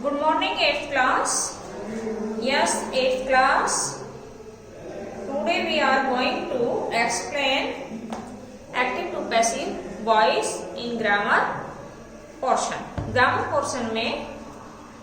Good morning, 8th class. Yes, 8th class. Today we are going to explain active to passive voice in grammar portion. Grammar portion में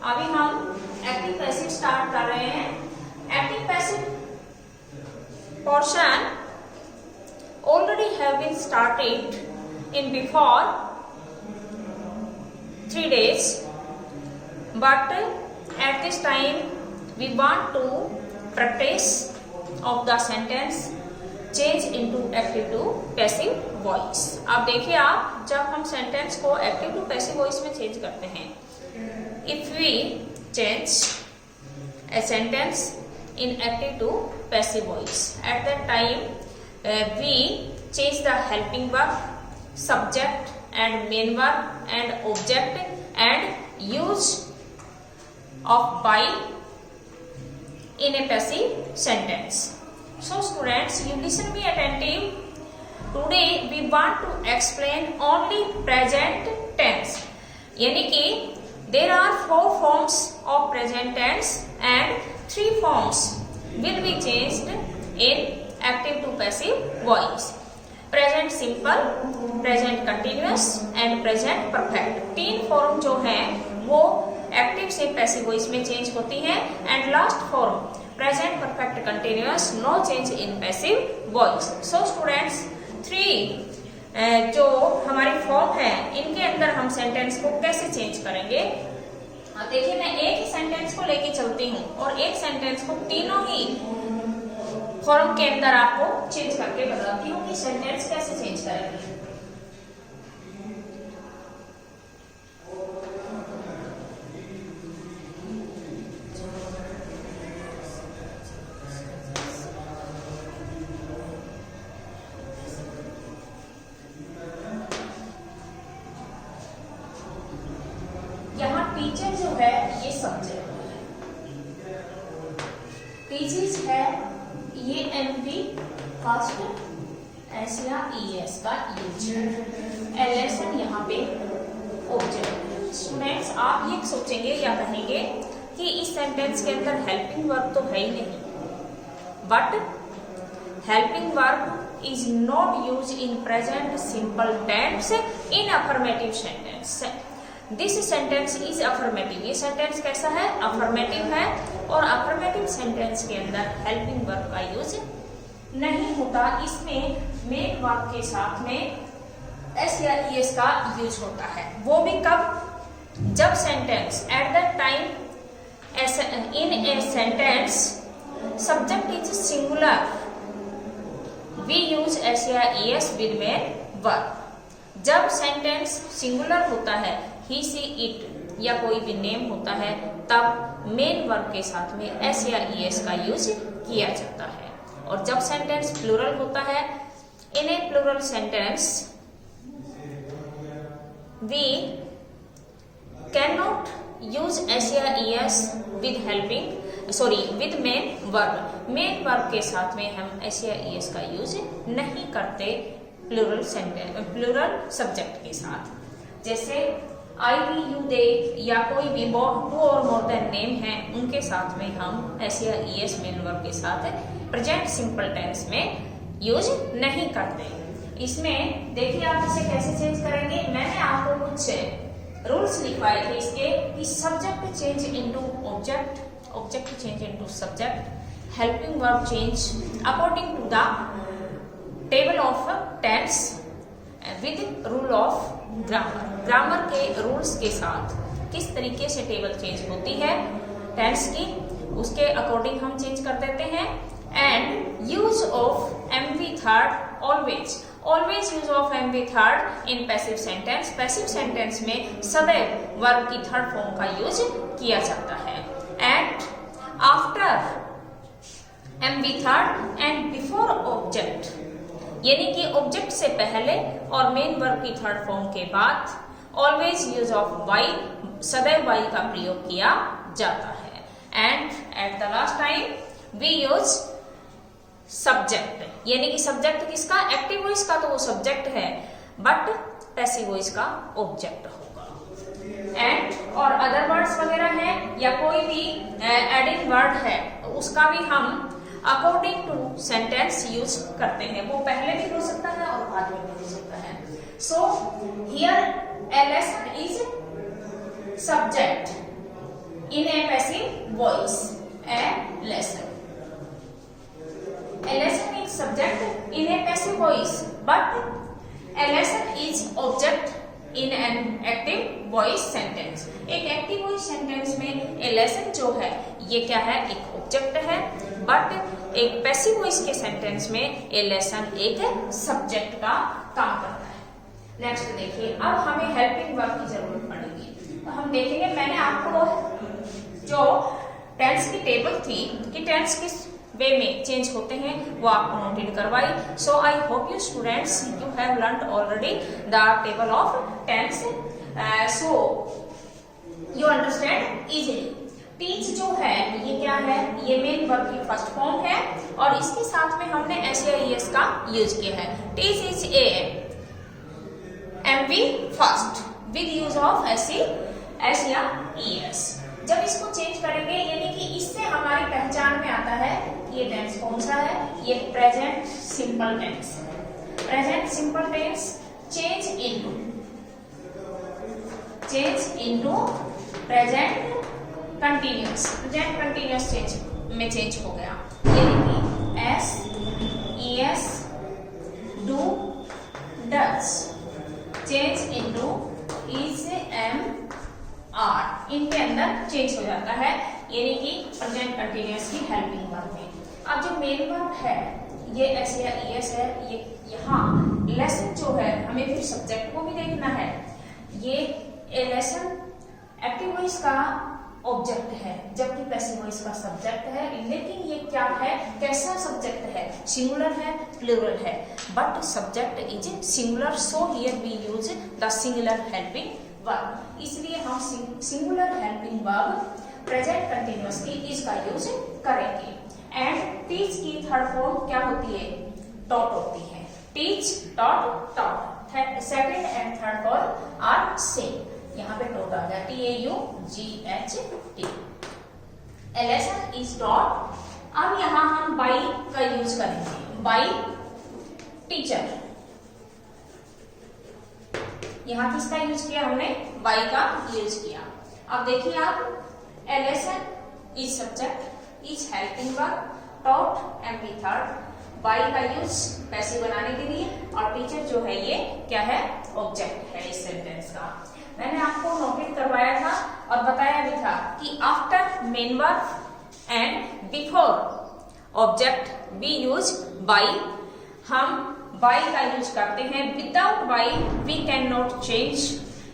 अभी हम active passive start कर रहे हैं. Active passive portion already have been started in before 3 days. But at this time we want to practice of the sentence change into active to passive voice. अब देखिए आप जब हम सेंटेंस को active to passive voice में change करते हैं, if we change a sentence in active to passive voice, at that time we change the helping verb, subject and main verb and object and use of by in a passive sentence. So students, you listen me attentive. Today we want to explain only present tense. यानी कि there are 4 forms of present tense and 3 forms will be changed in active to passive voice. Present simple, present continuous and present perfect. 3 form जो हैं वो active से passive voice में change होती है. And last form present perfect continuous, no change in passive voice. So students, 3 जो हमारी form है इनके अंदर हम सेंटेंस को कैसे चेंज करेंगे. देखिए, मैं एक ही सेंटेंस को लेके चलती हूँ और एक सेंटेंस को तीनों ही फॉर्म के अंदर आपको चेंज करके बताती हूँ कि सेंटेंस कैसे चेंज करेंगे. टीचर जो है ये सब्जेक्ट है, टीचर्स है ये एमवी फर्स्ट एस या ईएस का यूज है, लेसन यहाँ पे ऑब्जेक्ट. स्टूडेंट्स, आप ये सोचेंगे या कहेंगे कि इस सेंटेंस के अंदर हेल्पिंग वर्ब तो है ही नहीं, but helping verb is not use in present simple tense in affirmative sentence. This sentence is affirmative. ये सेंटेंस कैसा है? अफर्मेटिव है. और अफर्मेटिव सेंटेंस के अंदर हेल्पिंग वर्ब का यूज नहीं होता. इसमें मेन वर्ब के साथ में एस या ईएस का यूज होता है. वो भी कब? जब sentence at that time in a sentence subject is singular, we use S या ईएस विद मेन वर्ब. जब सेंटेंस सिंगुलर होता है, ही सी इट या कोई भी नेम होता है, तब मेन वर्ब के साथ में एस या ईएस का यूज किया जाता है. और जब सेंटेंस प्लूरल होता है, in a plural sentence we can not use S या ES with main verb. Main verb के साथ में हम एस या ईएस का यूज नहीं करते प्लूरल सब्जेक्ट के साथ. जैसे आई, वी, यू, दे या कोई भी 2 और मोर देन नेम है, उनके साथ में हम एस या ईएस मेन वर्ब के साथ प्रेजेंट सिंपल टेंस में यूज नहीं करते. इसमें देखिए आप इसे कैसे चेंज करेंगे. मैंने आपको कुछ रूल्स लिखवाए थे इसके कि subject change into object, object change into subject, helping verb change according to the table of tense with rule of grammar. Grammar के रूल्स के साथ किस तरीके से टेबल चेंज होती है टेंस की, उसके अकॉर्डिंग हम चेंज कर देते हैं. And use of MV third, always use of MV third in passive sentence. Passive sentence में सदैव वर्ब की थर्ड फॉर्म का यूज किया जाता है. And after MV third and before object, यानी कि ऑब्जेक्ट से पहले और मेन वर्ब की थर्ड फॉर्म के बाद ऑलवेज यूज ऑफ वाई, सदैव वाई का प्रयोग किया जाता है. And at the last time we use subject, यानी कि सब्जेक्ट किसका? एक्टिव वॉइस का तो वो सब्जेक्ट है, बट पैसिव वॉइस का ऑब्जेक्ट होगा. एंड और अदर वर्ड्स वगैरह हैं या कोई भी एडिंग वर्ड है तो उसका भी हम अकॉर्डिंग टू सेंटेंस यूज करते हैं। वो पहले भी हो सकता है और बाद में भी हो सकता है। So here a lesson is subject in a passive voice. A lesson is subject in a passive voice, but a lesson is object in an active voice sentence। एक एक्टिव वॉइस सेंटेंस में a lesson जो है ये क्या है, एक object है, but एक पैसिव वॉइस के सेंटेंस में a lesson एक सब्जेक्ट का काम करता है। नेक्स्ट देखिए, अब हमें हेल्पिंग वर्ब की जरूरत पड़ेगी। तो हम देखेंगे, मैंने आपको जो टेंस की टेबल थी कि टेंस किस वे में चेंज होते हैं वो आपको नोटेड करवाई। So I hope you students you have learned already the table of tense, so you understand easily. Teach जो है ये क्या है, ये मेन वर्ब की फर्स्ट फॉर्म है और इसके साथ में हमने एस का यूज किया है। Teach is a MV first with use of S या ईएस। जब इसको चेंज करेंगे यानी कि इससे हमारी पहचान में आता है ये टेंस कौन सा है, ये present simple tense. Present simple tense change into present continuous. Present continuous change हो गया, यानी कि S ES do does change into is am are, इनके अंदर चेंज हो जाता है, यानी कि प्रेजेंट कंटिन्यूअस की हेल्पिंग वर्ब में। अब जो मेन वर्ब है ये एस या ईएस है, ये यहाँ लेसन जो है हमें फिर सब्जेक्ट को भी देखना है। ये ए लेसन एक्टिव वॉइस का ऑब्जेक्ट है जबकि पैसिव वॉइस का सब्जेक्ट है, लेकिन ये क्या है, कैसा सब्जेक्ट है, सिंगुलर है प्लूरल है, but subject is singular, so here we use the singular helping verb. इसलिए हम singular helping verb present continuous की इसका यूज करेंगे। एंड टीच की थर्ड फॉर्म क्या होती है, टॉट होती है। Teach taught taught, second and third form are same. यहाँ पे टॉट आ गया, TAUGHT। A lesson is taught. अब यहाँ हम बाई का यूज करेंगे, बाई टीचर। यहाँ किसका यूज किया हमने, बाई का यूज किया। अब देखिए आप, a lesson is subject, is helping verb, taught MV third, by का यूज पैसिव बनाने के लिए, और टीचर जो है ये क्या है, ऑब्जेक्ट है इस सेंटेंस का। मैंने आपको नोटेट करवाया था और बताया भी था कि after main verb and before object we use by. हम बाई का यूज करते हैं, without by we can not change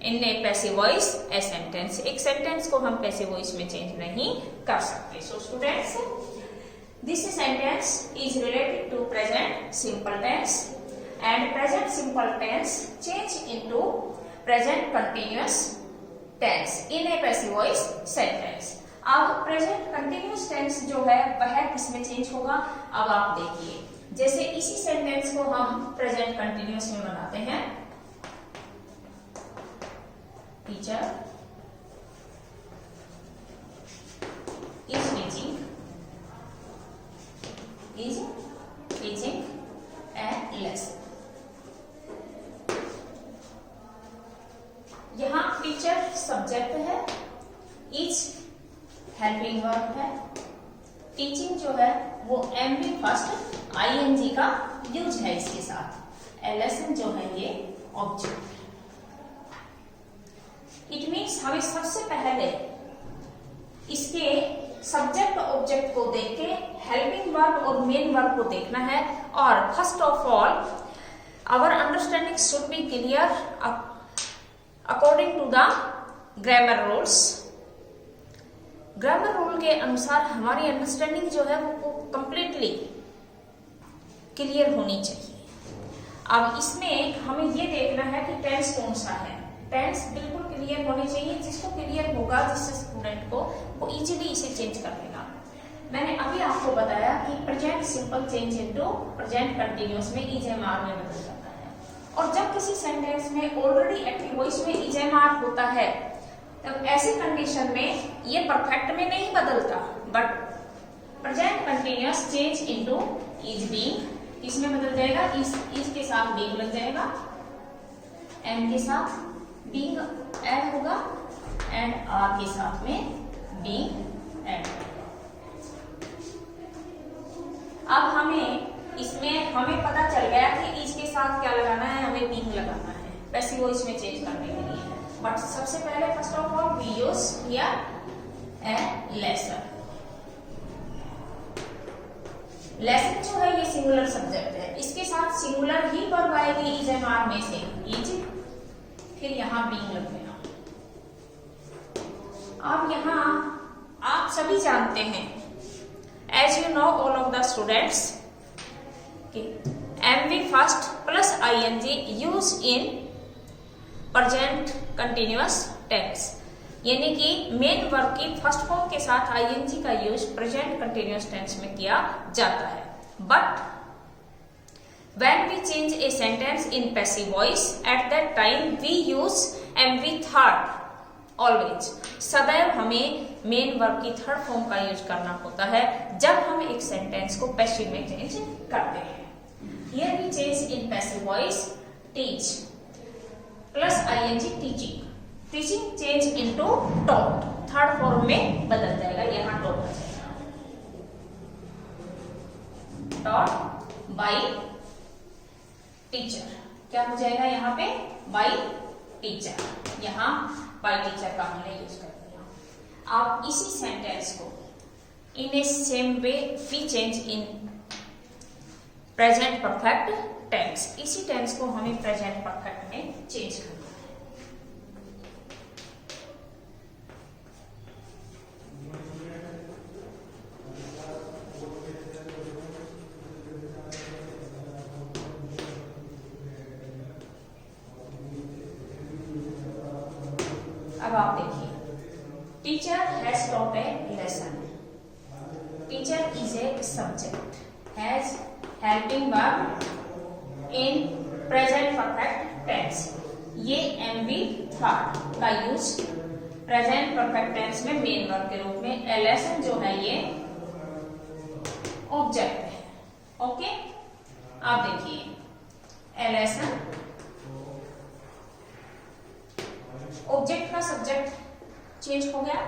in a passive voice a sentence. एक सेंटेंस को हम पैसिव वॉइस में चेंज नहीं कर सकते। So students, this sentence is related to present simple tense and present simple tense change into present continuous tense in a passive voice sentence. अब present continuous tense जो है वह किसमें चेंज होगा, अब आप देखिए, जैसे इसी सेंटेंस को हम प्रेजेंट कंटिन्यूअस में बनाते हैं, teacher is teaching A lesson. यहाँ टीचर सब्जेक्ट है, इज हेल्पिंग वर्ब है, टीचिंग जो है वो एमवी फर्स्ट आईएनजी का यूज है इसके साथ, ए लेसन जो है ये ऑब्जेक्ट। इट मीन्स हमें सबसे पहले इसके सब्जेक्ट ऑब्जेक्ट को देख के हेल्पिंग वर्ब और मेन वर्ब को देखना है, और first of all our understanding should be clear according to the grammar rules. Grammar rule के अनुसार हमारी अंडरस्टैंडिंग जो है वो कंप्लीटली क्लियर होनी चाहिए। अब इसमें हमें ये देखना है कि टेंस कौन सा है। टेंस बिल्कुल क्लियर होनी चाहिए, जिसको क्लियर होगा, जिससे स्टूडेंट को वो इजीली इसे चेंज कर लेगा। मैंने अभी आपको बताया कि present simple change into present continuous में इजेएमआर में बदल जाता है, और जब किसी सेंटेंस में ऑलरेडी एक्टिव वॉइस में इजेएमआर होता है तब ऐसी कंडीशन में ये परफेक्ट में नहीं बदलता, but present continuous change into is being, इसमें बदल जाएगा, इस के साथ बीइंग लग जाएगा, एम के साथ बीइंग ऐड होगा एंड आर के साथ में बीइंग ऐड होगा। अब हमें पता चल गया कि इसके साथ क्या लगाना है, हमें बीइंग लगाना है पैसिव वॉइस में चेंज करने के लिए। बट सबसे पहले first of all we use here a lesson. Lesson जो है ये सिंगुलर सब्जेक्ट है, इसके साथ सिंगुलर ही वर्ब आएगी इज एंड आर में से इज, फिर यहां बीइंग लग गया। अब यहां आप सभी जानते हैं, as you know all of the students, MV first plus ING use in present continuous tense, यानी कि मेन वर्ब की फर्स्ट फॉर्म के साथ ING का यूज प्रेजेंट कंटिन्यूअस टेंस में किया जाता है। But when we change a sentence in passive voice, at that time we use MV third always। सदैव हमें मेन वर्ब की थर्ड फॉर्म का यूज करना होता है जब हम एक सेंटेंस को पैसिव में चेंज करते हैं। Here we change in passive voice teach plus ING teaching, teaching change into taught, third form में बदल जाएगा, यहाँ taught आ जाएगा, taught by टीचर, क्या हो जाएगा यहाँ पे बाय टीचर, यहाँ बाय टीचर का हमने यूज कर दिया। आप इसी सेंटेंस को in a same way we change in present perfect tense, इसी टेंस को हमें प्रेजेंट परफेक्ट में चेंज करना है। अब आप देखिए, teacher has taught a lesson, teacher is a subject, has helping verb in present perfect tense, ये MV थर्ड का यूज प्रेजेंट परफेक्ट टेंस में मेन वर्ब के रूप में। ए लेसन जो है ये ऑब्जेक्ट है, ओके। आप देखिए ए लेसन ऑब्जेक्ट का सब्जेक्ट चेंज हो गया,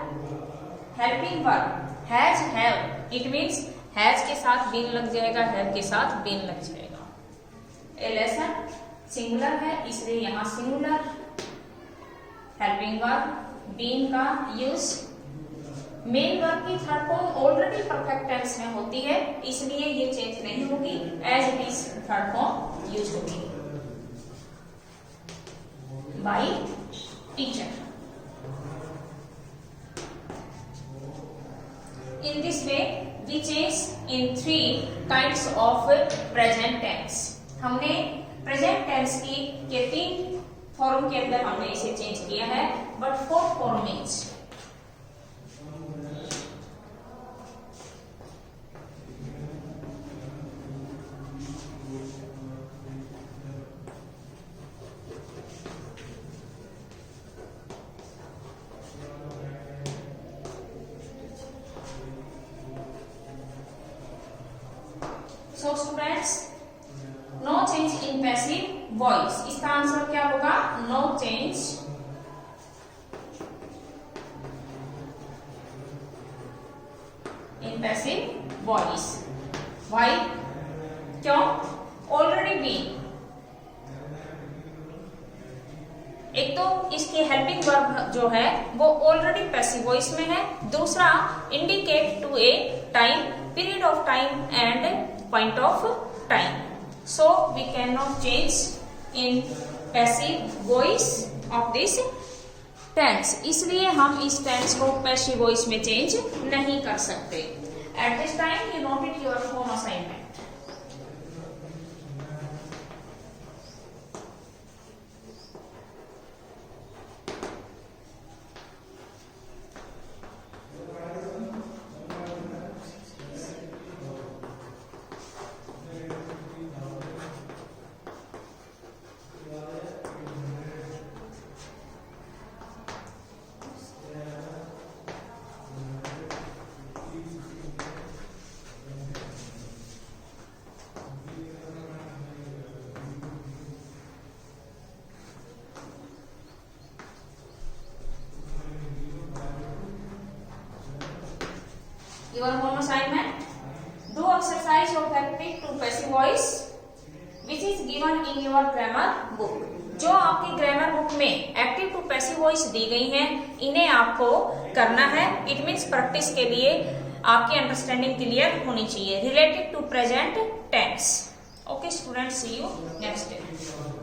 helping verb has have, it means has के साथ बीन लग जाएगा, हैव के साथ बीन लग जाएगा। ए लेसन सिंगुलर है इसलिए यहां सिंगुलर हेल्पिंग वर्ब बीन का यूज, मेन वर्ब की third form already perfect tense में होती है इसलिए ये चेंज नहीं होगी, as it is third form use होगी by teacher. In this way we change in three kinds of present tense। हमने प्रेजेंट टेंस के तीन फॉर्म के अंदर हमने इसे चेंज किया है, but fourth form means So students, no change in passive voice, इसका आंसर क्या होगा, no change in passive voice। Why? क्यों? Already been, एक तो इसके हेल्पिंग वर्ब जो है वो ऑलरेडी पैसिव वॉइस में है, दूसरा indicate to a time, period of time and point of time, so we cannot change in passive voice of this tense, इसलिए हम इस टेंस को पैसिव वॉइस में चेंज नहीं कर सकते। At this time you note it your home assignment। your home assignment. Do exercise of active to passive voice which is given in your grammar book. जो आपकी ग्रामर बुक में active to passive voice दी गई हैं, इन्हें आपको करना है. It means practice के लिए आपकी अंडरस्टैंडिंग क्लियर होनी चाहिए related to present tense. Okay students, see you next day.